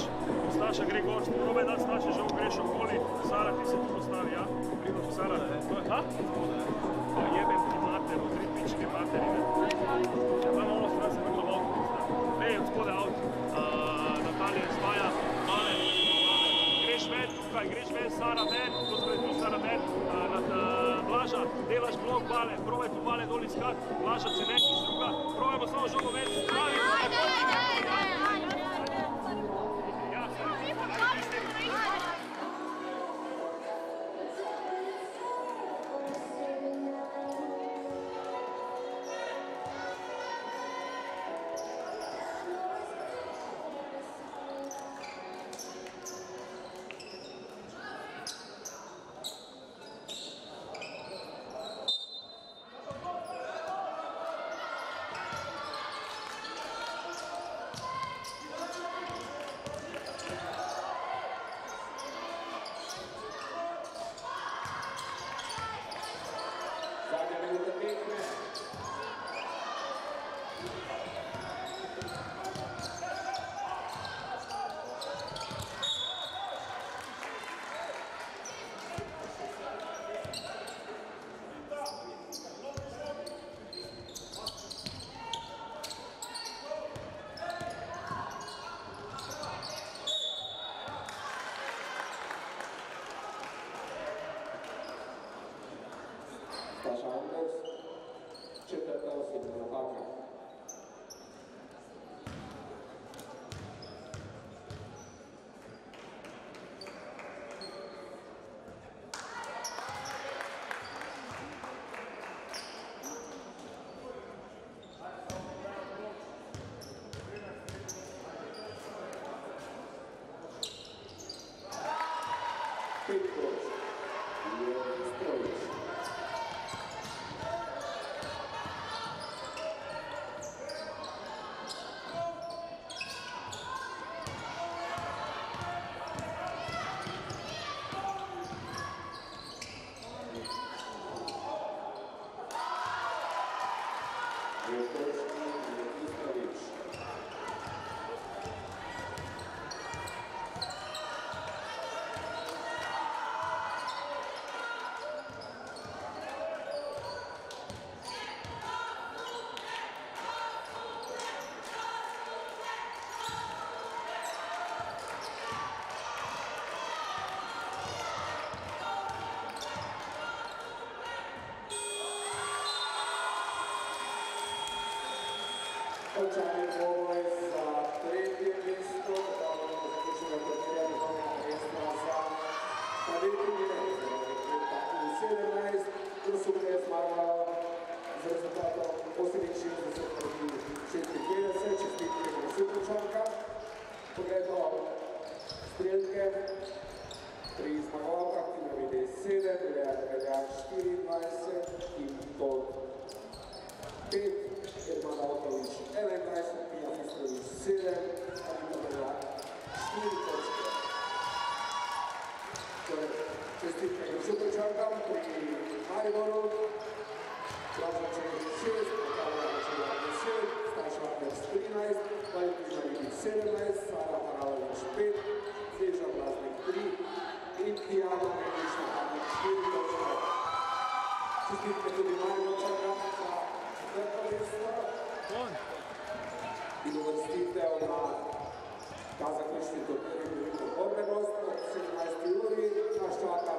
Staša gre gor, probaj da Staša žal greš okoli, Sara ti se tu postavi, ja? Pridoš, Sara, ha? Jebem ti mater, odri pičke materine. Ja, tam ono stran se vrlo avto, ej, od spode avto, Natalija izvaja, male, greš ven, Sara ven, tu Sara ven, Blaža, delaš blok bale, probaj tu bale dol iskat, Blaža se neki struga, probajmo samo žogo ven, stavi. dvoboj za tretje mesto, popravljamo zaključnega turnirja državnega prvenstva za kadeti Mirec, U17, Grosuplje je zmagalo z rezultatom 68-56, čestitke Grosuplčanka. Pogledamo strelke, pri zmagovalkah Piramide 7, Ileana Veljak 24 in Todd 5, Irmana Otovič 11, Pija Fistrovič 7, Anita Veljak 4 točke. Čestitke Grosuplčankam pri Mariboru, Blažaček 6, Katalina Čeljak 10, Staša Apers 13, Valentina Vidic 17, Sara Haralovič 5, Sneža Blaznik 3 in Tijana Medič na 4 točke. Čestitke tudi Mariborčankam za četvrto mesto in uvrstitev na ta zaključni turnir veliko borbenost. Ob 17. uri nas čaka